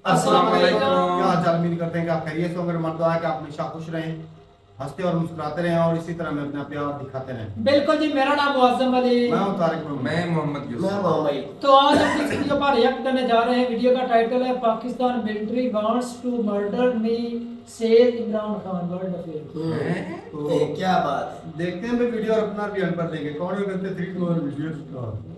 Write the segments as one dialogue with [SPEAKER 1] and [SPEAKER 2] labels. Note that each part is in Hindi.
[SPEAKER 1] अस्सलाम वालेकुम।
[SPEAKER 2] क्या हाल चाल? उम्मीद करते हैं कि आप खैरियत से होंगे। हमारी दुआ है कि आप हमेशा खुश रहें, हंसते और मुस्कुराते रहें और इसी तरह में अपना प्यार दिखाते रहें।
[SPEAKER 1] बिल्कुल जी, मेरा नाम मुअज्जम अली।
[SPEAKER 2] मैं हूं तारिक मोहम्मद।
[SPEAKER 3] मैं मोहम्मद
[SPEAKER 4] मैं
[SPEAKER 3] यूसुफ।
[SPEAKER 4] मोहम्मद।
[SPEAKER 1] तो आज हम जिस वीडियो पर रिएक्ट करने जा रहे हैं, वीडियो का टाइटल है Pakistan military wants to murder me says Imran Khan world affair.
[SPEAKER 2] तो
[SPEAKER 4] क्या बात है।
[SPEAKER 2] देखते हैं भाई वीडियो और अपना भी अनपर देंगे। कौन है करते 3 2 1 वीडियो स्टार्ट।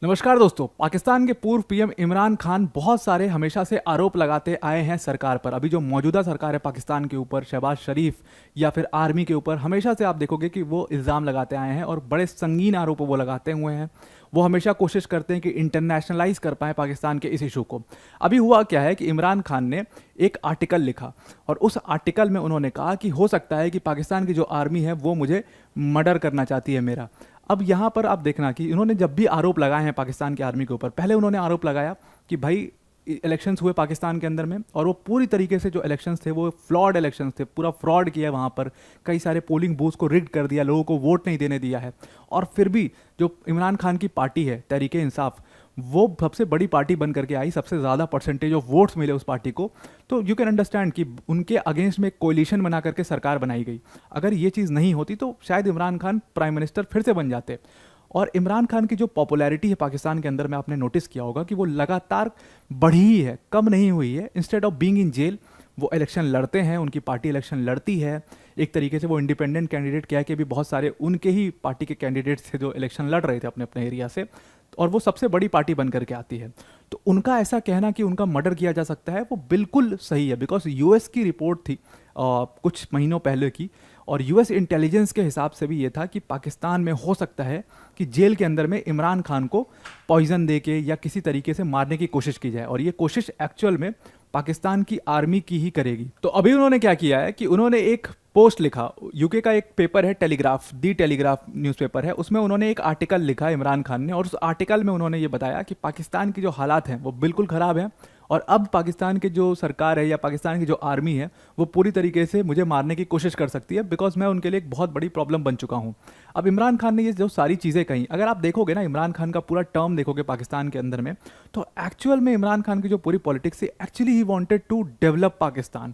[SPEAKER 5] नमस्कार दोस्तों। पाकिस्तान के पूर्व पीएम इमरान खान बहुत सारे हमेशा से आरोप लगाते आए हैं सरकार पर। अभी जो मौजूदा सरकार है पाकिस्तान के ऊपर, शहबाज शरीफ या फिर आर्मी के ऊपर, हमेशा से आप देखोगे कि वो इल्ज़ाम लगाते आए हैं और बड़े संगीन आरोप वो लगाते हुए हैं। वो हमेशा कोशिश करते हैं कि इंटरनेशनलाइज कर पाएँ पाकिस्तान के इस इशू को। अभी हुआ क्या है कि इमरान खान ने एक आर्टिकल लिखा और उस आर्टिकल में उन्होंने कहा कि हो सकता है कि पाकिस्तान की जो आर्मी है वो मुझे मर्डर करना चाहती है मेरा। अब यहाँ पर आप देखना कि इन्होंने जब भी आरोप लगाए हैं पाकिस्तान की आर्मी के ऊपर, पहले उन्होंने आरोप लगाया कि भाई इलेक्शंस हुए पाकिस्तान के अंदर में और वो पूरी तरीके से जो इलेक्शंस थे वो फ्लॉड इलेक्शंस थे, पूरा फ्रॉड किया वहाँ पर, कई सारे पोलिंग बूथ्स को रिग्ड कर दिया, लोगों को वोट नहीं देने दिया है। और फिर भी जो इमरान खान की पार्टी है तहरीके इंसाफ, वो सबसे बड़ी पार्टी बन करके आई, सबसे ज़्यादा परसेंटेज ऑफ वोट्स मिले उस पार्टी को। तो यू कैन अंडरस्टैंड कि उनके अगेंस्ट में एक कोलिशन बना करके सरकार बनाई गई। अगर ये चीज़ नहीं होती तो शायद इमरान खान प्राइम मिनिस्टर फिर से बन जाते। और इमरान खान की जो पॉपुलैरिटी है पाकिस्तान के अंदर में, आपने नोटिस किया होगा कि वो लगातार बढ़ी ही है, कम नहीं हुई है। Instead of being in jail वो इलेक्शन लड़ते हैं, उनकी पार्टी इलेक्शन लड़ती है। एक तरीके से वो इंडिपेंडेंट कैंडिडेट कह के भी बहुत सारे उनके ही पार्टी के कैंडिडेट्स थे जो इलेक्शन लड़ रहे थे अपने अपने एरिया से, और वो सबसे बड़ी पार्टी बन करके आती है। तो उनका ऐसा कहना कि उनका मर्डर किया जा सकता है वो बिल्कुल सही है, बिकॉज यूएस की रिपोर्ट थी कुछ महीनों पहले की, और यूएस इंटेलिजेंस के हिसाब से भी ये था कि पाकिस्तान में हो सकता है कि जेल के अंदर में इमरान खान को पॉइजन दे के या किसी तरीके से मारने की कोशिश की जाए, और ये कोशिश एक्चुअल में पाकिस्तान की आर्मी की ही करेगी। तो अभी उन्होंने क्या किया है कि उन्होंने एक पोस्ट लिखा, यूके का एक पेपर है टेलीग्राफ, दी टेलीग्राफ न्यूज़पेपर है, उसमें उन्होंने एक आर्टिकल लिखा इमरान खान ने, और उस आर्टिकल में उन्होंने ये बताया कि पाकिस्तान की जो हालात हैं वो बिल्कुल ख़राब हैं और अब पाकिस्तान की जो सरकार है या पाकिस्तान की जो आर्मी है वो पूरी तरीके से मुझे मारने की कोशिश कर सकती है, बिकॉज मैं उनके लिए एक बहुत बड़ी प्रॉब्लम बन चुका हूँ। अब इमरान खान ने ये जो सारी चीज़ें कही, अगर आप देखोगे ना इमरान खान का पूरा टर्म देखोगे पाकिस्तान के अंदर में, तो एक्चुअल में इमरान खान की जो पूरी पॉलिटिक्स है, actually he wanted to develop Pakistan.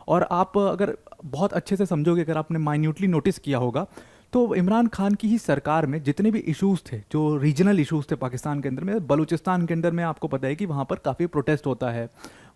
[SPEAKER 5] और आप अगर बहुत अच्छे से समझोगे, अगर आपने माइन्यूटली नोटिस किया होगा, तो इमरान खान की ही सरकार में जितने भी इश्यूज़ थे, जो रीजनल इश्यूज़ थे पाकिस्तान के अंदर में, बलूचिस्तान के अंदर में आपको पता है कि वहाँ पर काफ़ी प्रोटेस्ट होता है,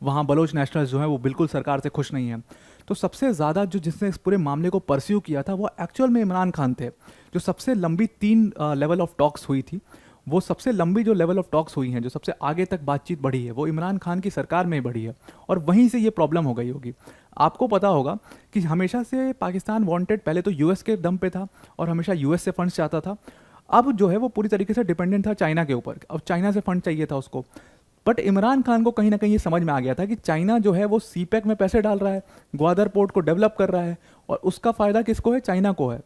[SPEAKER 5] वहाँ बलोच नेशनल्स जो हैं वो बिल्कुल सरकार से खुश नहीं हैं। तो सबसे ज़्यादा जो जिसने इस पूरे मामले को परस्यू किया था वो एक्चुअल में इमरान खान थे। जो सबसे लंबी 3 लेवल ऑफ टॉक्स हुई थी, वो सबसे लंबी जो लेवल ऑफ टॉक्स हुई हैं, जो सबसे आगे तक बातचीत बढ़ी है, वो इमरान खान की सरकार में ही बढ़ी है, और वहीं से ये प्रॉब्लम हो गई होगी। आपको पता होगा कि हमेशा से पाकिस्तान वांटेड पहले तो यूएस के दम पे था और हमेशा यूएस से फंड्स चाहता था। अब जो है वो पूरी तरीके से डिपेंडेंट था चाइना के ऊपर, अब चाइना से फंड चाहिए था उसको। बट इमरान खान को कहीं ना कहीं ये समझ में आ गया था कि चाइना जो है वो सीपैक में पैसे डाल रहा है, ग्वादर पोर्ट को डेवलप कर रहा है, और उसका फ़ायदा किसको है? चाइना को है।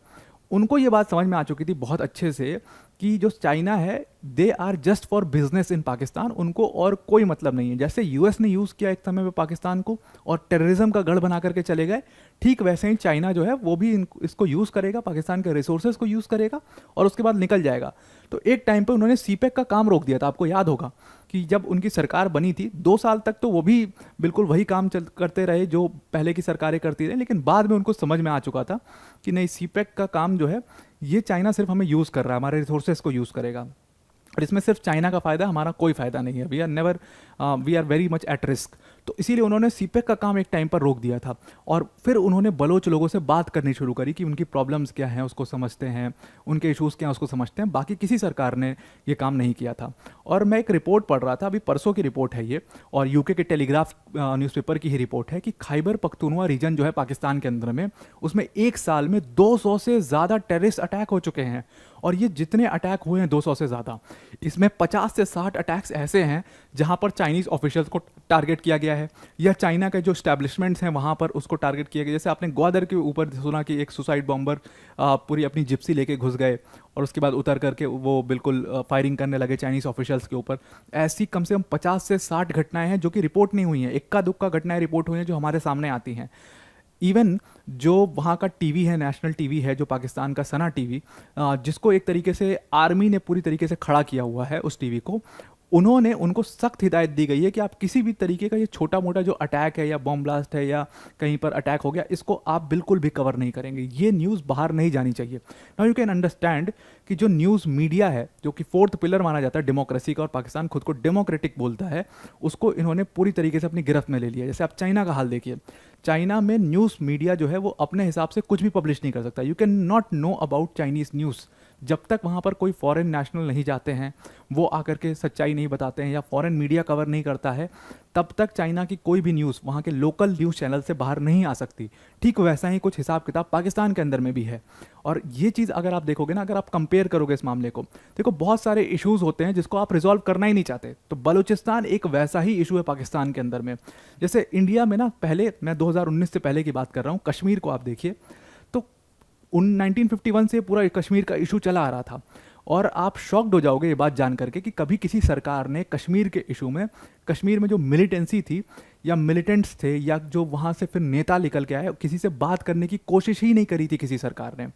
[SPEAKER 5] उनको ये बात समझ में आ चुकी थी बहुत अच्छे से कि जो चाइना है, they are just for business in Pakistan, उनको और कोई मतलब नहीं है। जैसे यूएस ने यूज़ किया एक समय में पाकिस्तान को और टेररिज्म का गढ़ बना करके चले गए, ठीक वैसे ही चाइना जो है वो भी इसको यूज़ करेगा, पाकिस्तान के रिसोर्सेज को यूज़ करेगा और उसके बाद निकल जाएगा। तो एक टाइम पे उन्होंने सीपैक का काम रोक दिया था, आपको याद होगा कि जब उनकी सरकार बनी थी 2 साल तक तो वो भी बिल्कुल वही काम करते रहे जो पहले की सरकारें करती रही, लेकिन बाद में उनको समझ में आ चुका था कि नहीं, सीपैक का काम जो है ये चाइना सिर्फ हमें यूज़ कर रहा है, हमारे रिसोर्सेज को यूज़ करेगा, और इसमें सिर्फ चाइना का फ़ायदा, हमारा कोई फ़ायदा नहीं है। We are very much at risk. तो इसीलिए उन्होंने सीपैक का काम एक टाइम पर रोक दिया था, और फिर उन्होंने बलोच लोगों से बात करनी शुरू करी कि उनकी प्रॉब्लम्स क्या हैं उसको समझते हैं, उनके इश्यूज़ क्या हैं उसको समझते हैं। बाकी किसी सरकार ने ये काम नहीं किया था। और मैं एक रिपोर्ट पढ़ रहा था, अभी परसों की रिपोर्ट है ये, और यूके के टेलीग्राफ न्यूज़पेपर की ही रिपोर्ट है कि खैबर पख्तूनवा रीजन जो है पाकिस्तान के अंदर में, उसमें एक साल में 200 से ज़्यादा टेररिस्ट अटैक हो चुके हैं। और ये जितने अटैक हुए हैं 200 से ज़्यादा, इसमें 50 से 60 अटैक्स ऐसे हैं जहां पर चाइनीज़ ऑफिशियल्स को टारगेट किया गया है, या चाइना के जो स्टैब्लिशमेंट्स हैं वहां पर उसको टारगेट किया गया। जैसे आपने ग्वादर के ऊपर सुना कि एक सुसाइड बॉम्बर पूरी अपनी जिप्सी लेके घुस गए और उसके बाद उतर करके वो बिल्कुल फायरिंग करने लगे चाइनीज़ ऑफिशियल्स के ऊपर। ऐसी कम से कम 50 से 60 घटनाएं हैं जो कि रिपोर्ट नहीं हुई हैं, इक्का दुक्का घटनाएं रिपोर्ट हुई हैं जो हमारे सामने आती हैं। इवन जो वहाँ का टीवी है, नेशनल टीवी है जो पाकिस्तान का, सना टीवी, जिसको एक तरीके से आर्मी ने पूरी तरीके से खड़ा किया हुआ है उस टीवी को, उन्होंने उनको सख्त हिदायत दी गई है कि आप किसी भी तरीके का ये छोटा मोटा जो अटैक है या बॉम्ब ब्लास्ट है या कहीं पर अटैक हो गया, इसको आप बिल्कुल भी कवर नहीं करेंगे, ये न्यूज़ बाहर नहीं जानी चाहिए। नाउ यू कैन अंडरस्टैंड कि जो न्यूज़ मीडिया है, जो कि फोर्थ पिलर माना जाता है डेमोक्रेसी का, और पाकिस्तान खुद को डेमोक्रेटिक बोलता है, उसको इन्होंने पूरी तरीके से अपनी गिरफ्त में ले लिया। जैसे आप चाइना का हाल देखिए, चाइना में न्यूज़ मीडिया जो है वो अपने हिसाब से कुछ भी पब्लिश नहीं कर सकता। You can not know about Chinese news जब तक वहाँ पर कोई फॉरेन नेशनल नहीं जाते हैं, वो आकर के सच्चाई नहीं बताते हैं या फॉरेन मीडिया कवर नहीं करता है, तब तक चाइना की कोई भी न्यूज़ वहाँ के लोकल न्यूज़ चैनल से बाहर नहीं आ सकती। ठीक वैसा ही कुछ हिसाब किताब पाकिस्तान के अंदर में भी है। और ये चीज़ अगर आप देखोगे ना, अगर आप कंपेयर करोगे इस मामले को, देखो बहुत सारे इश्यूज़ होते हैं जिसको आप रिजॉल्व करना ही नहीं चाहते, तो बलूचिस्तान एक वैसा ही इशू है पाकिस्तान के अंदर में। जैसे इंडिया में ना, पहले मैं 2019 से पहले की बात कर रहा हूँ, कश्मीर को आप देखिए तो 1951 से पूरा कश्मीर का इशू चला आ रहा था। और आप शॉक्ड हो जाओगे ये बात जान करके कि कभी किसी सरकार ने कश्मीर के इशू में, कश्मीर में जो मिलिटेंसी थी या मिलिटेंट्स थे या जो वहाँ से फिर नेता निकल के आए, किसी से बात करने की कोशिश ही नहीं करी थी किसी सरकार ने।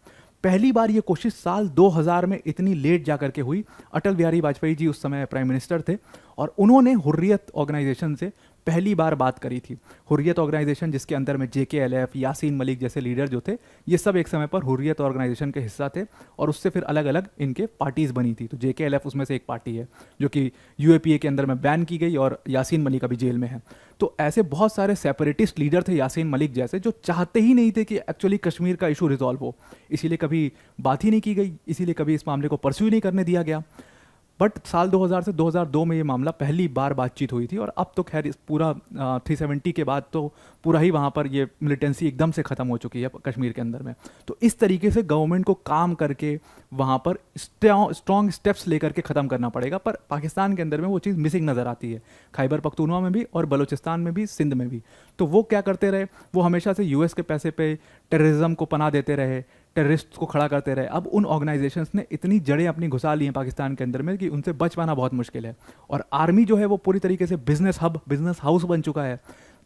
[SPEAKER 5] पहली बार ये कोशिश साल 2000 में इतनी लेट जा करके हुई। अटल बिहारी वाजपेयी जी उस समय प्राइम मिनिस्टर थे और उन्होंने हुर्रियत ऑर्गेनाइजेशन से पहली बार बात करी थी। हुर्रियत ऑर्गेनाइजेशन जिसके अंदर में JKLF, यासीन मलिक जैसे लीडर जो थे, ये सब एक समय पर हुर्रियत ऑर्गेनाइजेशन के हिस्सा थे और उससे फिर अलग अलग इनके पार्टीज़ बनी थी। तो JKLF उसमें से एक पार्टी है जो कि UAPA के अंदर में बैन की गई और यासीन मलिक अभी जेल में है। तो ऐसे बहुत सारे सेपरेटिस्ट लीडर थे यासीन मलिक जैसे, जो चाहते ही नहीं थे कि एक्चुअली कश्मीर का इशू रिजॉल्व हो, इसीलिए कभी बात ही नहीं की गई, इसीलिए कभी इस मामले को परस्यू नहीं करने दिया गया। बट साल 2000 से 2002 में ये मामला पहली बार बातचीत हुई थी और अब तो खैर इस पूरा 370 के बाद तो पूरा ही वहाँ पर ये मिलिटेंसी एकदम से ख़त्म हो चुकी है कश्मीर के अंदर में। तो इस तरीके से गवर्नमेंट को काम करके वहाँ पर स्ट्रॉन्ग स्टेप्स लेकर के ख़त्म करना पड़ेगा, पर पाकिस्तान के अंदर में वो चीज़ मिसिंग नज़र आती है, खैबर पख्तूनवा में भी और बलूचिस्तान में भी, सिंध में भी। तो वो क्या करते रहे, वो हमेशा से US के पैसे पे टेररिज्म को पनाह देते रहे, टेररिस्ट को खड़ा करते रहे। अब उन ऑर्गेनाइजेशंस ने इतनी जड़ें अपनी घुसा ली हैं पाकिस्तान के अंदर में कि उनसे बच पाना बहुत मुश्किल है। और आर्मी जो है वो पूरी तरीके से बिजनेस हब, बिजनेस हाउस बन चुका है।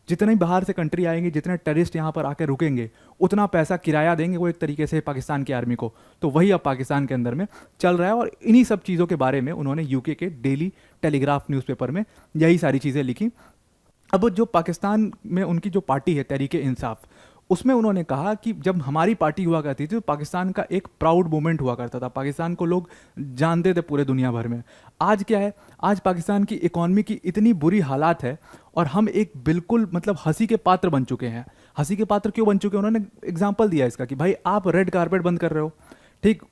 [SPEAKER 5] जितने बाहर से कंट्री आएंगे, जितने टेररिस्ट यहाँ पर आकर रुकेंगे, उतना पैसा किराया देंगे वो एक तरीके से पाकिस्तान की आर्मी को। तो वही अब पाकिस्तान के अंदर में चल रहा है और इन्हीं सब चीज़ों के बारे में उन्होंने UK के डेली टेलीग्राफ न्यूज़पेपर में यही सारी चीज़ें लिखी। अब जो पाकिस्तान में उनकी जो पार्टी है तहरीक-ए-इंसाफ, उसमें उन्होंने कहा कि जब हमारी पार्टी हुआ करती थी तो पाकिस्तान का एक प्राउड मोमेंट हुआ करता था, पाकिस्तान को लोग जानते थे पूरे दुनिया भर में। आज क्या है, आज पाकिस्तान की इकॉनमी की इतनी बुरी हालात है और हम एक बिल्कुल मतलब हंसी के पात्र बन चुके हैं। हंसी के पात्र क्यों बन चुके हैं, उन्होंने एग्जाम्पल दिया इसका कि भाई आप रेड कारपेट बंद कर रहे हो, ठीक,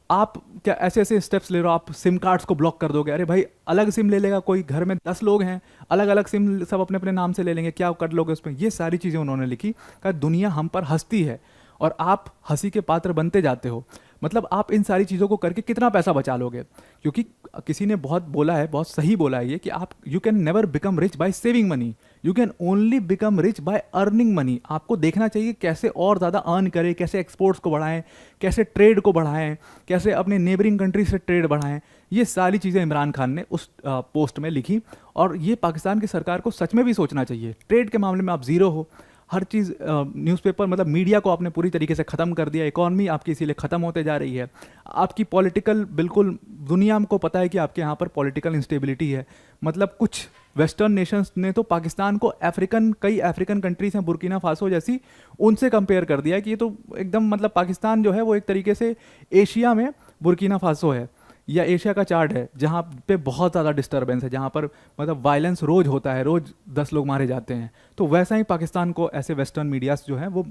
[SPEAKER 5] आप क्या ऐसे ऐसे स्टेप्स ले रहे हो, आप सिम कार्ड्स को ब्लॉक कर दोगे। अरे भाई अलग सिम ले लेगा कोई, घर में 10 लोग हैं, अलग अलग सिम सब अपने अपने नाम से ले लेंगे, क्या कर लोगे उसमें। ये सारी चीज़ें उन्होंने लिखी, कहा दुनिया हम पर हंसती है और आप हंसी के पात्र बनते जाते हो। मतलब आप इन सारी चीज़ों को करके कितना पैसा बचा लोगे, क्योंकि किसी ने बहुत बोला है, बहुत सही बोला है ये कि आप you can never become rich by saving money, you can only become rich by earning money. आपको देखना चाहिए कैसे और ज़्यादा अर्न करें, कैसे एक्सपोर्ट्स को बढ़ाएं, कैसे ट्रेड को बढ़ाएं, कैसे अपने नेबरिंग कंट्री से ट्रेड बढ़ाएं। ये सारी चीज़ें इमरान खान ने उस पोस्ट में लिखी और ये पाकिस्तान की सरकार को सच में भी सोचना चाहिए। ट्रेड के मामले में आप ज़ीरो हो, हर चीज़ न्यूज़पेपर मतलब मीडिया को आपने पूरी तरीके से ख़त्म कर दिया, इकॉनमी आपकी इसीलिए ख़त्म होते जा रही है। आपकी पॉलिटिकल, बिल्कुल दुनिया को पता है कि आपके यहाँ पर पॉलिटिकल इंस्टेबिलिटी है। मतलब कुछ वेस्टर्न नेशंस ने तो पाकिस्तान को कई अफ्रीकन कंट्रीज हैं, बुर्किना फासो जैसी, उनसे कंपेयर कर दिया कि ये तो एकदम मतलब पाकिस्तान जो है वो एक तरीके से एशिया में बुर्किना फासो है या एशिया का चार्ट है जहाँ पे बहुत ज़्यादा डिस्टर्बेंस है, जहाँ पर मतलब वायलेंस रोज़ होता है, रोज़ 10 लोग मारे जाते हैं। तो वैसा ही पाकिस्तान को ऐसे वेस्टर्न मीडियाज जो हैं वो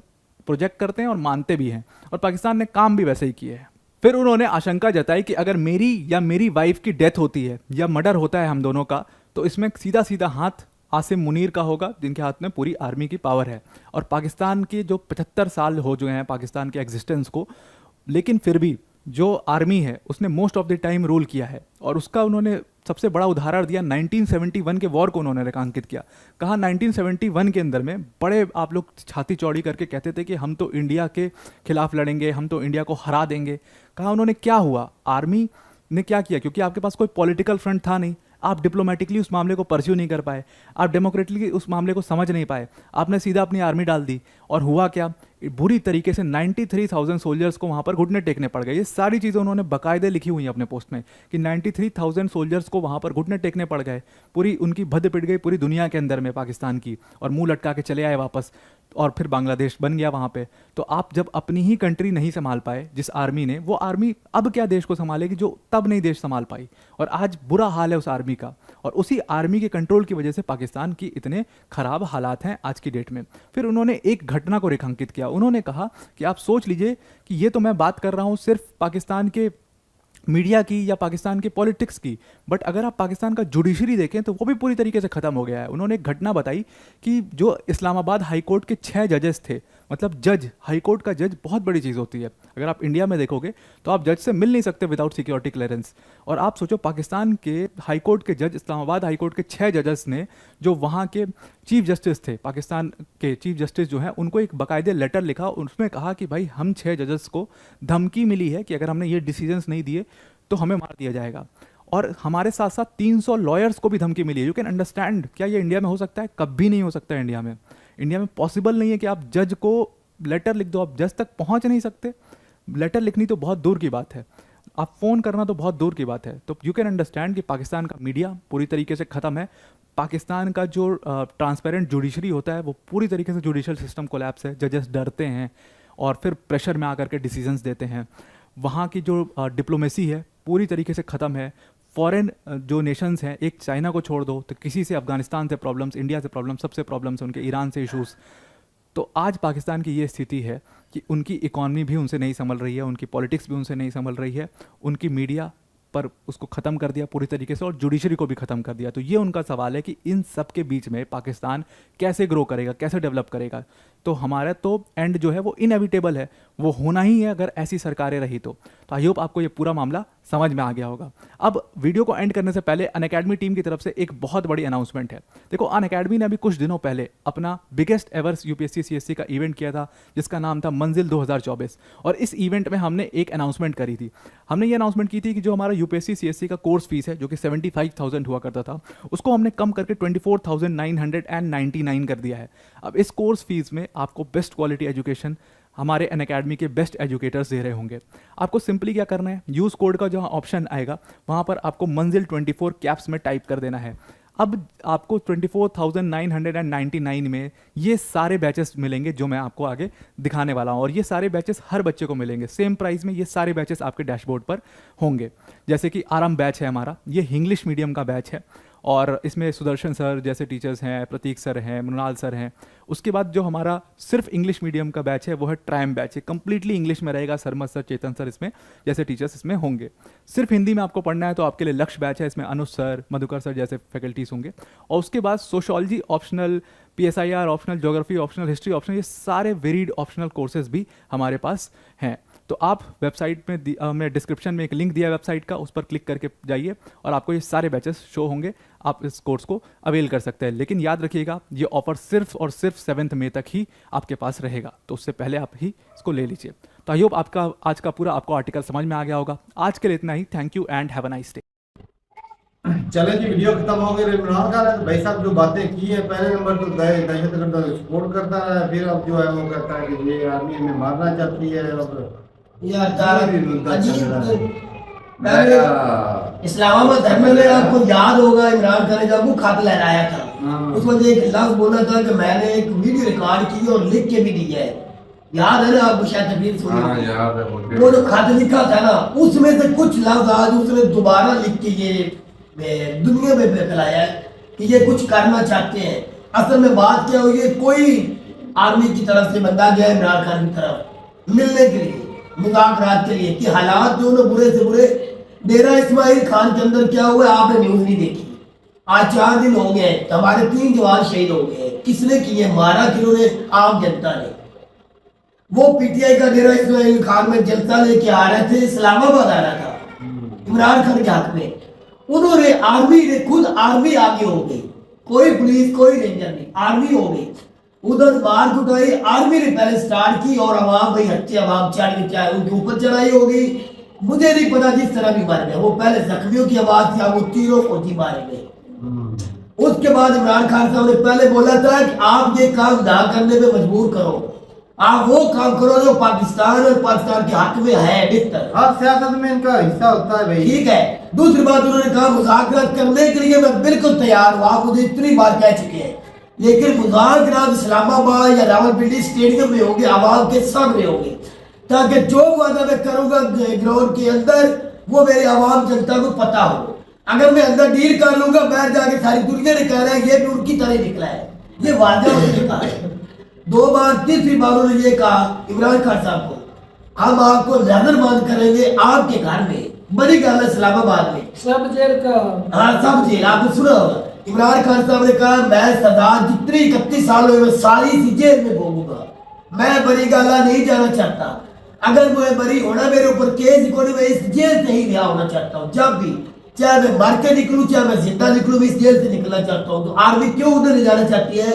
[SPEAKER 5] प्रोजेक्ट करते हैं और मानते भी हैं, और पाकिस्तान ने काम भी वैसे ही किए हैं। फिर उन्होंने आशंका जताई कि अगर मेरी या मेरी वाइफ की डेथ होती है या मर्डर होता है हम दोनों का, तो इसमें सीधा सीधा हाथ आसिम मुनीर का होगा, जिनके हाथ में पूरी आर्मी की पावर है। और पाकिस्तान के जो 75 साल हो चुके हैं पाकिस्तान के एग्जिस्टेंस को, लेकिन फिर भी जो आर्मी है उसने most of the time rule किया है। और उसका उन्होंने सबसे बड़ा उदाहरण दिया 1971 के वॉर को उन्होंने रेखांकित किया। कहा 1971 के अंदर में बड़े आप लोग छाती चौड़ी करके कहते थे कि हम तो इंडिया के खिलाफ लड़ेंगे, हम तो इंडिया को हरा देंगे। कहा उन्होंने क्या हुआ, आर्मी ने क्या किया, क्योंकि आपके पास कोई पॉलिटिकल फ्रंट था नहीं, आप डिप्लोमेटिकली उस मामले को परस्यू नहीं कर पाए, आप डेमोक्रेटिकली उस मामले को समझ नहीं पाए, आपने सीधा अपनी आर्मी डाल दी। और हुआ क्या, बुरी तरीके से 93,000 सोल्जर्स को वहाँ पर घुटने टेकने पड़ गए। ये सारी चीज़ें उन्होंने बाकायदे लिखी हुई हैं अपने पोस्ट में कि 93,000 सोल्जर्स को वहाँ पर घुटने टेकने पड़ गए, पूरी उनकी भद्द पिट गई पूरी दुनिया के अंदर में पाकिस्तान की, और मुंह लटका के चले आए वापस, और फिर बांग्लादेश बन गया वहाँ पे। तो आप जब अपनी ही कंट्री नहीं संभाल पाए जिस आर्मी ने, वो आर्मी अब क्या देश को संभालेगी जो तब नहीं देश संभाल पाई, और आज बुरा हाल है उस आर्मी का, और उसी आर्मी के कंट्रोल की वजह से पाकिस्तान की इतने खराब हालात हैं आज की डेट में। फिर उन्होंने एक घटना को रेखांकित किया, उन्होंने कहा कि आप सोच लीजिए कि ये तो मैं बात कर रहा हूँ सिर्फ पाकिस्तान के मीडिया की या पाकिस्तान के पॉलिटिक्स की, बट अगर आप पाकिस्तान का जुडिशरी देखें तो वो भी पूरी तरीके से ख़त्म हो गया है। उन्होंने एक घटना बताई कि जो इस्लामाबाद हाई कोर्ट के 6 जजेस थे, मतलब जज, हाई कोर्ट का जज बहुत बड़ी चीज़ होती है। अगर आप इंडिया में देखोगे तो आप जज से मिल नहीं सकते विदाउट सिक्योरिटी क्लियरेंस, और आप सोचो पाकिस्तान के हाई कोर्ट के जज, इस्लामाबाद हाई कोर्ट के 6 जजेस ने, जो वहाँ के चीफ जस्टिस थे, पाकिस्तान के चीफ जस्टिस जो हैं, उनको एक बाकायदे लेटर लिखा, उसमें कहा कि भाई हम 6 जजेस को धमकी मिली है कि अगर हमने ये डिसीजंस नहीं दिए तो हमें मार दिया जाएगा, और हमारे साथ साथ 300 लॉयर्स को भी धमकी मिली है। यू कैन अंडरस्टैंड, क्या ये इंडिया में हो सकता है? कभी नहीं हो सकता है इंडिया में। इंडिया में पॉसिबल नहीं है कि आप जज को लेटर लिख दो, आप जज तक पहुंच नहीं सकते। लेटर लिखनी तो बहुत दूर की बात है, आप फ़ोन करना तो बहुत दूर की बात है। तो यू कैन अंडरस्टैंड कि पाकिस्तान का मीडिया पूरी तरीके से ख़त्म है, पाकिस्तान का जो ट्रांसपेरेंट जुडिशरी होता है वो पूरी तरीके से जुडिशल सिस्टम कोलैप्स है, जजेस डरते हैं और फिर प्रेशर में आकर के डिसीजंस देते हैं। वहाँ की जो डिप्लोमेसी है पूरी तरीके से ख़त्म है। फॉरेन जो नेशंस हैं, एक चाइना को छोड़ दो तो किसी से, अफगानिस्तान से प्रॉब्लम्स, इंडिया से प्रॉब्लम्स, सबसे प्रॉब्लम्स उनके, ईरान से इशूज़। तो आज पाकिस्तान की ये स्थिति है कि उनकी इकॉनमी भी उनसे नहीं संभल रही है, उनकी पॉलिटिक्स भी उनसे नहीं संभल रही है, उनकी मीडिया पर उसको ख़त्म कर दिया पूरी तरीके से, और जुडिशरी को भी ख़त्म कर दिया। तो ये उनका सवाल है कि इन सब के बीच में पाकिस्तान कैसे ग्रो करेगा, कैसे डेवलप करेगा। तो हमारा तो एंड जो है वो इनएविटेबल है, वो होना ही है अगर ऐसी सरकारें रही तो आई होप आपको ये पूरा मामला समझ में आ गया होगा। अब वीडियो को एंड करने से पहले अनअकैडमी टीम की तरफ से एक बहुत बड़ी अनाउंसमेंट है। देखो, अनअकैडमी ने अभी कुछ दिनों पहले अपना बिगेस्ट एवर यूपीएससी सीएससी का इवेंट किया था जिसका नाम था मंजिल 2024, और इस इवेंट में हमने एक अनाउंसमेंट करी थी। हमने ये अनाउंसमेंट की थी कि जो हमारा यूपीएससी सीएससी का कोर्स फीस है, जो कि 75,000 हुआ करता था, उसको हमने कम करके 24,999 कर दिया है। अब इस कोर्स फीस में आपको बेस्ट क्वालिटी एजुकेशन हमारे अनअकैडमी के बेस्ट एजुकेटर्स दे रहे होंगे। आपको सिंपली क्या करना है, यूज़ कोड का जो ऑप्शन आएगा वहाँ पर आपको मंजिल 24 कैप्स में टाइप कर देना है। अब आपको 24,999 में ये सारे बैचेस मिलेंगे जो मैं आपको आगे दिखाने वाला हूँ, और ये सारे बैचेस हर बच्चे को मिलेंगे सेम प्राइस में। ये सारे बैचेस आपके डैशबोर्ड पर होंगे, जैसे कि आराम बैच है हमारा, ये इंग्लिश मीडियम का बैच है, और इसमें सुदर्शन सर जैसे टीचर्स हैं, प्रतीक सर हैं, मृणाल सर हैं। उसके बाद जो हमारा सिर्फ इंग्लिश मीडियम का बैच है वो है ट्रायम बैच है, कंप्लीटली इंग्लिश में रहेगा। सरमत सर, चेतन सर इसमें जैसे टीचर्स इसमें होंगे। सिर्फ हिंदी में आपको पढ़ना है तो आपके लिए लक्ष्य बैच है, इसमें अनुज सर, मधुकर सर जैसे फैकल्टीज होंगे। और उसके बाद sociology optional, PSIR optional, geography optional, history optional, ये सारे वेरीड ऑप्शनल कोर्सेज भी हमारे पास हैं। तो आप वेबसाइट में मैं डिस्क्रिप्शन में एक लिंक दिया है वेबसाइट का, उस पर क्लिक करके जाइए और आपको ये सारे बैचेस शो होंगे, आप इस कोर्स को अवेल कर सकते हैं। लेकिन याद रखिएगा, ये ऑफर सिर्फ और सिर्फ 7 मई तक ही आपके पास रहेगा, तो उससे पहले आप ही इसको ले लीजिए। तो आई होप आपका आज का पूरा आपको आर्टिकल समझ में आ गया होगा। आज के लिए इतना ही। Thank you and have a nice day.
[SPEAKER 2] चले जी, वीडियो खत्म हो गई। इमरान खान भाई साहब जो बातें की है, पहले नंबर तो दहशतगर्द सपोर्ट करता है, फिर अब जो है वो कहता है कि ये आर्मी हमें मारना चाहती है। अब
[SPEAKER 3] इस्लामाबाद धर्म में आपको याद होगा इमरान खान ने जब वो खत लहराया था, उस वक्त एक लफ्ज बोला था कि मैंने एक वीडियो रिकॉर्ड की और लिख के भी दिया है। याद है ना आपको? शायद तकरीर सुनी होगी। वो जो खत लिखा था ना, उसमें से कुछ लफ्ज आज उसने दोबारा लिख के ये दुनिया में फैलाया है कि ये कुछ करना चाहते हैं। असल में बात क्या हुई है, कोई आर्मी की तरफ से बंदा गया इमरान खान की तरफ मिलने के लिए, मुज़ाकरात के लिए, कि हालात जो ना बुरे से बुरे। डेरा इस्माइल खान के अंदर क्या हुआ आपने न्यूज नहीं देखी। आज 4 दिन हो गए, हमारे 3 जवान शहीद हो गए। किसने किए? मारा किन्होंने? आम जनता ने। वो PTI का डेरा इस्माइल खान में जलसा लेके आ रहे थे, इस्लामाबाद आ रहा था इमरान खान के हक में। उन्होंने आर्मी ने खुद आर्मी आगे हो गई, कोई पुलिस कोई रेंजर नहीं, आर्मी हो गई। उधर बाहर उठाई, आर्मी ने पहले स्टार्ट की और अवाम भाई हत्या अवाम चढ़ चाहे उनके ऊपर चढ़ाई हो गई। मुझे नहीं पता जिस तरह भी मर गए वो, पहले जख्मियों की आवाज थी, वो तीनों फौजी मारे गए। उसके बाद इमरान खान साहब ने पहले बोला था कि आप ये काम ना करने में मजबूर करो, आप वो काम करो जो पाकिस्तान और पाकिस्तान के हक में है बेहतर।
[SPEAKER 2] हर सियासत में इनका हिस्सा होता है भाई।
[SPEAKER 3] ठीक है। दूसरी बात उन्होंने कहा मुज़ाकरात करने के लिए मैं बिल्कुल तैयार हूँ, आप मुझे इतनी बार कह चुके हैं, लेकिन मुज़ाकरात इस्लामाबाद या रावलपिंडी स्टेडियम में होंगे, आवाम के सामने होंगे, ताकि जो वादा मैं करूँगा ग्राउंड के अंदर वो मेरे आवाम जनता को पता हो। अगर मैं अंदर डील कर लूंगा, बाहर जाके सारी दुनिया ने कह रहा है ये भी उनकी तरह निकला है, ये वादा उन्होंने कहा है 2 बार। तीसरी बार उन्होंने ये कहा इमरान खान साहब को, हम आपको नजरबंद करेंगे आपके घर में, बड़ी गल है इस्लामाबाद में
[SPEAKER 1] सब जेल का।
[SPEAKER 3] हाँ सब जेल, आपने सुना होगा। इमरान खान साहब ने कहा मैं सजा जितनी 31 साल हुए मैं सारी सी जेल में भोगूंगा, मैं बड़ी गाला नहीं जाना चाहता। अगर मुझे बरी होना, मेरे ऊपर केस कोई, मैं इस जेल से ही रिहा होना चाहता हूँ। जब भी चाहे मैं मर के निकलूं चाहे मैं जिंदा निकलूं, इस जेल से निकलना चाहता हूँ। तो आर्मी क्यों उधर ले जाना चाहती है,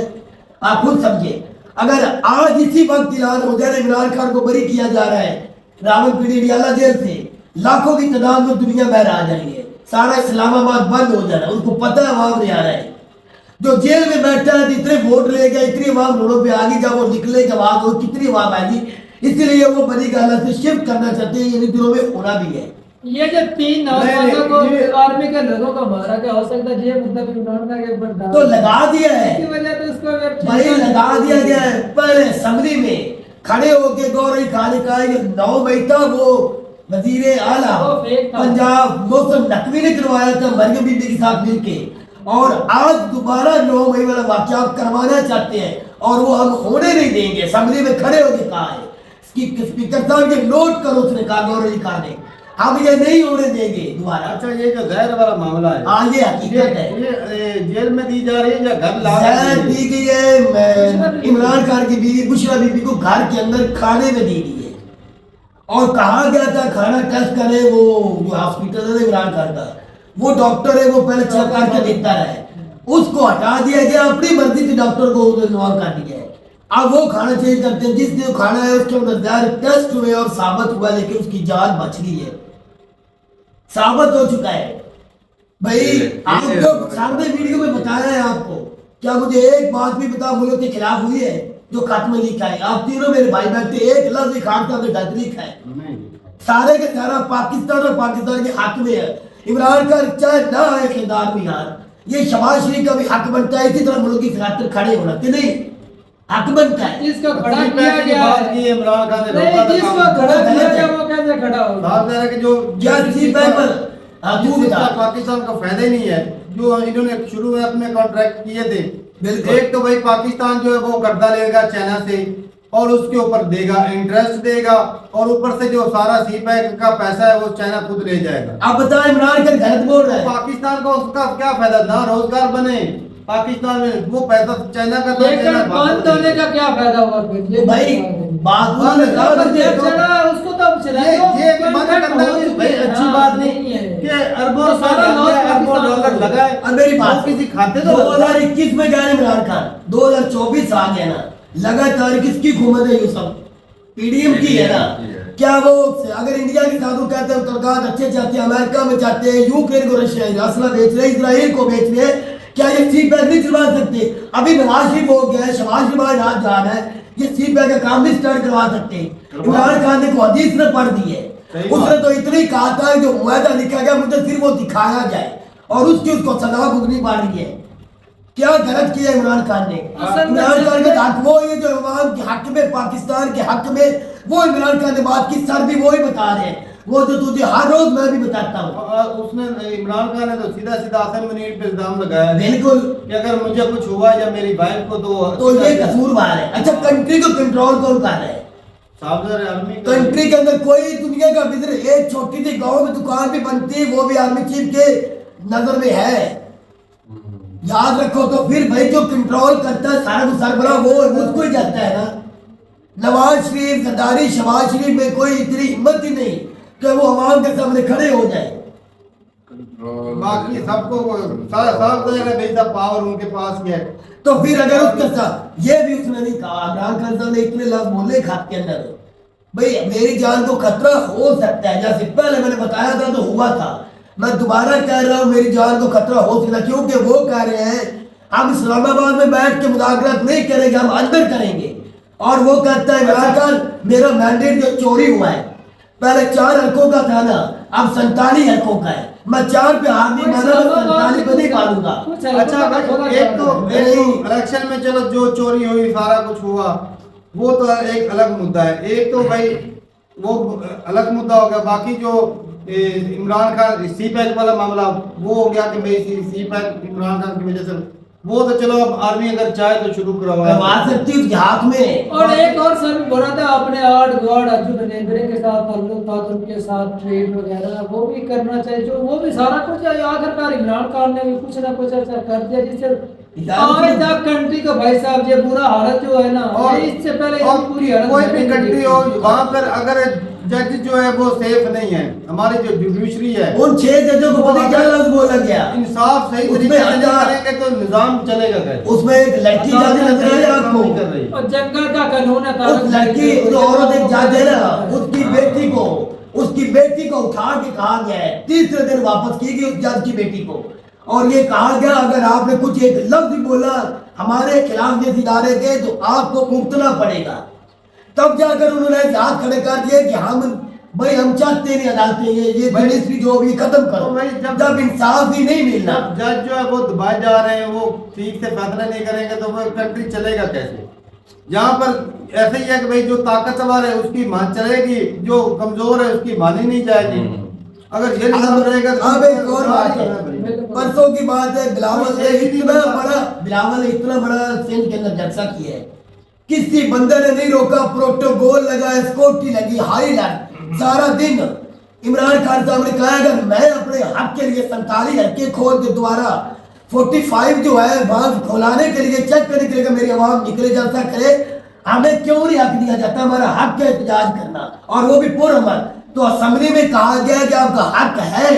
[SPEAKER 3] आप खुद समझे। अगर आज इसी वक्त ऐलान हो जाए इमरान खान को बरी किया जा रहा है रावलपिंडी डियाला जेल से, लाखों की तादाद में दुनिया बाहर आ जाएंगे, सारा इस्लामाबाद बंद हो जाना। उनको पता है वहां नहीं आ रहा है, जो जेल में बैठा है इतने वोट ले गया, इतनी आवाम रोडों पे आ गई, जब वो निकले के बाद वो कितनी आवाम आएगी, इसलिए वो बड़ी गाला से शिफ्ट करना चाहते हैं। इन दिनों में होना भी है।
[SPEAKER 1] ये जो 3 नौजवानों को आर्मी के लोगों को मारा, क्या हो सकता है ये मुद्दा भी इमरान खान के ऊपर डाल
[SPEAKER 3] तो लगा दिया है,
[SPEAKER 1] इसकी वजह तो उसको
[SPEAKER 3] भाई लगा दिया गया है। पहले असम्बली में खड़े होके गौरव खान का 9 मई था, वो वजीर आला
[SPEAKER 1] वो फेक था।
[SPEAKER 3] पंजाब मोहसिन नकवी ने करवाया था मरियम बीबी के साथ मिलके, और आज दोबारा 9 मई वाला वाकया आप करवाना चाहते हैं, और वो हम होने नहीं देंगे। असम्बली में खड़े होके कहा है, स्पीकर साहब ये नोट करो, उसने कहा गौरव खान ने, हम ये नहीं होने देंगे दोबारा।
[SPEAKER 2] अच्छा ये जो जहर वाला मामला है,
[SPEAKER 3] हाँ ये हकीकत है,
[SPEAKER 2] ये जेल में दी जा रही है या घर ला
[SPEAKER 3] जहर दी गई है इमरान खान की बीवी बुशरा बीबी को घर के अंदर खाने में दी गई है, और कहा गया था खाना टेस्ट करे, वो जो हॉस्पिटल है इमरान खान का, वो डॉक्टर है वो पहले चेक करके देखता रहे, उसको हटा दिया गया, अपनी मर्जी से डॉक्टर को इन्वॉल्व कर दिया है। अब वो खाना चेंज करते हैं, जिस दिन खाना है उसके अंदर जहर टेस्ट हुए और साबित हुआ, लेकिन उसकी जान बच गई है, साबित हो चुका है। भाई आपको सामने वीडियो में बताया है आपको, क्या मुझे एक बात भी बता मुल्क के खिलाफ हुई है जो खत में लिखा है? आप तीनों मेरे भाई बैठे, एक लफ्ज खान साहब ने गलत लिखा है, सारे के सारा पाकिस्तान और पाकिस्तान के हक में है। इमरान खान चाहे ना है खिलदार में यार, ये शहबाज शरीफ का भी हक बनता है इसी तरह मुल्क की खातिर खड़े होना, कि नहीं हक बनता है।
[SPEAKER 1] इसको खड़ा किया गया है,
[SPEAKER 2] इमरान खान ने
[SPEAKER 1] नहीं जिसको खड़ा किया गया वो कैसे खड़ा होगा?
[SPEAKER 2] साफ है कि जो पाकिस्तान का फायदा ही नहीं है, जो इन्होंने शुरुआत में कॉन्ट्रैक्ट किए थे। एक तो भाई पाकिस्तान जो है वो कर्जा लेगा चाइना से, और उसके ऊपर देगा इंटरेस्ट देगा, और ऊपर से जो सारा सी पैक का पैसा है वो चाइना खुद ले जाएगा।
[SPEAKER 3] अब बताओ इमरान खान गलत बोल रहा है,
[SPEAKER 2] पाकिस्तान को उसका क्या फायदा, ना रोजगार बने पाकिस्तान में, वो पैसा चाइना का तो
[SPEAKER 1] लेकिन बंद होने का क्या फायदा हुआ फिर? ये
[SPEAKER 3] भाई बात
[SPEAKER 1] उसको तो अब चला
[SPEAKER 2] ये बंद करना भाई अच्छी बात नहीं है कि अरबों डॉलर लगाए
[SPEAKER 3] और मेरी बात
[SPEAKER 2] किसी खाते तो
[SPEAKER 3] 2021 में गए इमरान खान, 2024 आ गया ना, लगातार किसकी हुकूमत है? ये सब पीडीएम की है ना। क्या वो अगर इंडिया के साथ वो कहते हैं उत्तरकांड अच्छे चाहते हैं, अमेरिका में चाहते हैं, यूक्रेन को रशिया असला बेच रहे, इजराइल को बेच रहे, क्या ये सी पैक नहीं चलवा सकते? अभी नवाज शरीफ हो गया है, शहबाज शरीफ रात जा रहा है, ये सी पैक का काम भी स्टार्ट करवा सकते हैं। इमरान खान ने को हदीस ने पढ़ दी है, उसने तो इतनी कहा था जो मुआहदा लिखा गया मुझे सिर्फ वो दिखाया जाए, और उसकी उसको सजा भुगतनी पड़ रही है। क्या गलत किया इमरान खान ने? इमरान खान का हक वो है जो अवाम के हक में, पाकिस्तान के हक में, वो इमरान खान ने बात की, सर भी वो ही बता रहे हैं, वो जो तुझे हर रोज मैं भी बताता हूँ।
[SPEAKER 2] उसने इमरान खान ने तो सीधा सीधा आसन मुनीर पे इल्जाम लगाया
[SPEAKER 3] बिल्कुल
[SPEAKER 2] कि अगर मुझे कुछ हुआ या मेरी वाइफ को
[SPEAKER 3] तो ये कसूरवार है। अच्छा कंट्री को कंट्रोल कौन कर रहा है? कंट्री के अंदर कोई दुनिया का बिजनेस, एक छोटी सी गांव में दुकान भी बनती है, वो भी आर्मी चीफ के नजर में है, याद रखो। तो फिर भाई जो कंट्रोल करता है सारा कुछ सरबराह वो उसको ही जाता है ना। नवाज शरीफ, जरदारी, शहबाज शरीफ में कोई इतनी हिम्मत ही नहीं कि वो अवाम के सामने खड़े हो जाए।
[SPEAKER 2] बाकी सबको साफ बेचा पावर उनके पास है।
[SPEAKER 3] तो फिर अगर उसके साथ ये भी उसने नहीं कहा, इमरान खान साहब ने इतने लफ्ज बोले खात के अंदर, भाई मेरी जान को खतरा हो सकता है, जैसे पहले मैंने बताया था तो हुआ था, मैं दोबारा कह रहा हूँ मेरी जान को खतरा हो सकता, क्योंकि वो कह रहे हैं हम इस्लामाबाद में बैठ के मुज़ाकरात नहीं करेंगे, हम अंदर करेंगे, और वो कहता है इमरान खान मेरा मैंडेट जो चोरी हुआ है पहले 4 हल्कों का था ना, अब 47 हल्कों का है। मैं 4 पे हाथ नहीं माना, 47 पे नहीं मानूंगा।
[SPEAKER 2] अच्छा भाई, एक तो इलेक्शन में चलो जो चोरी हुई सारा कुछ हुआ वो तो एक अलग मुद्दा है, एक तो भाई वो अलग मुद्दा हो गया। बाकी जो इमरान खान सी पैक वाला मामला वो हो गया कि भाई सी पैक इमरान खान की वजह से, वो तो चलो अब आर्मी अगर चाहे तो शुरू
[SPEAKER 3] करवा सकती है उसके हाथ में।
[SPEAKER 1] और एक और सर बोला था आपने आर्ट गॉड अज्जू बनेंद्रे के साथ ताल्लुक था, उनके साथ ट्रेड वगैरह वो भी करना चाहिए, जो वो भी सारा कुछ आखिरकार इमरान खान ने भी कुछ ना कुछ ऐसा कर दिया जिससे आज तक कंट्री का भाई साहब ये बुरा हालत जो है ना,
[SPEAKER 2] और
[SPEAKER 1] इससे पहले
[SPEAKER 2] और
[SPEAKER 1] पूरी हालत
[SPEAKER 2] कोई भी कंट्री हो वहाँ पर अगर जज जो है वो सेफ नहीं है, हमारी जो जुडिशरी है
[SPEAKER 3] उन 6 जजों को पता क्या लफ्ज बोला गया,
[SPEAKER 2] इंसाफ सही तरीके से नहीं करेंगे तो निजाम चलेगा कैसे?
[SPEAKER 3] उसमें एक लड़की जज नजर आई आपको,
[SPEAKER 1] और जंगल का कानून है,
[SPEAKER 3] उस लड़की जो औरत एक जज है ना, उसकी बेटी को उठा के कहा गया है 3रे दिन वापस की गई उस जज की बेटी को, और ये कहा गया अगर आपने कुछ एक लफ्ज बोला हमारे खिलाफ जिस इदारे के तो आपको भुगतना पड़ेगा। तब जाकर उन्होंने हाथ खड़े कर दिए कि हम चाहते नहीं अदालतें ये मिनिस्ट्री जो भी खत्म करो, जब इंसाफ ही नहीं मिलना,
[SPEAKER 2] जज जो है वो दबाए जा रहे हैं, वो ठीक से फैसला नहीं करेंगे तो वो कंट्री चलेगा कैसे? यहाँ पर ऐसे ही है कि भाई जो ताकतवर है उसकी मान चलेगी, जो कमजोर है उसकी मानी नहीं जाएगी। अगर ये निजाम रहेगा तो
[SPEAKER 3] अब एक और बात है, परसों की बात है, बिलावल ने इतना बड़ा सिंध के अंदर जलसा किया है, किसी बंदे ने नहीं रोका, प्रोटोकॉल लगा, स्कूटी लगी, हाई लाइट सारा दिन। इमरान खान साहब ने कहा अगर मैं अपने हक के लिए 47 हल्के खोल के दोबारा 45 जो है वहां खोलाने के लिए चेक करने के लिए मेरी आवाम निकले जलसा करे, हमें क्यों नहीं हक दिया जाता? हमारा हक है एहतजाज करना, और वो भी पुरअमन। तो असेंबली में कहा गया कि आपका हक है,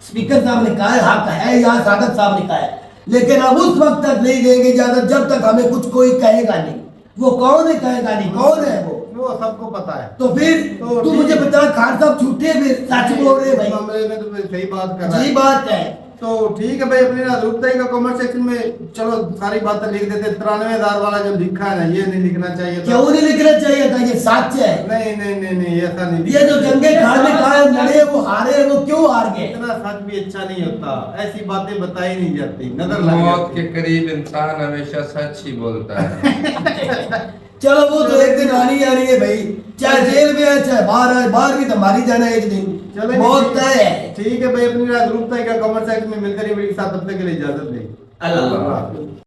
[SPEAKER 3] स्पीकर साहब ने कहा है हक है, या सादत साहब ने कहा है, लेकिन अब उस वक्त तक नहीं देंगे इजाजत जब तक हमें कुछ कोई कहेगा नहीं। वो कौन है कहेगा नहीं, कौन है
[SPEAKER 2] वो सबको पता है।
[SPEAKER 3] तो फिर तू मुझे बता, खान साहब झूठे फिर सच बोल रहे भाई,
[SPEAKER 2] मामले में तो सही बात कर रहा है।
[SPEAKER 3] सही बात है।
[SPEAKER 2] तो ठीक है भाई, अपने रुकताई का कमेंट सेक्शन में चलो सारी बातें लिख देते। 93,000 वाला जो लिखा है ना, ये नहीं लिखना चाहिए।
[SPEAKER 3] क्यों नहीं लिखना चाहिए था? ये सच है।
[SPEAKER 2] नहीं नहीं नहीं नहीं, ऐसा नहीं।
[SPEAKER 3] ये जो जंगे खान में कहा लड़े वो हारे, वो क्यों हार गए?
[SPEAKER 2] इतना सच भी अच्छा नहीं होता, ऐसी बातें बताई नहीं जाती, नजर लग
[SPEAKER 4] मौत के करीब इंसान हमेशा सच ही बोलता है।
[SPEAKER 3] चलो वो तो एक दिन आनी है भाई, चाहे जेल में है चाहे बाहर है, बाहर भी तो मारी जाना एक दिन, बहुत तय है।
[SPEAKER 2] ठीक है भाई, अपनी रुकताई का कमेंट सेक्शन में मिलकर ये वीडियो के साथ, तब तक के लिए इजाजत दें।
[SPEAKER 3] अल्लाह।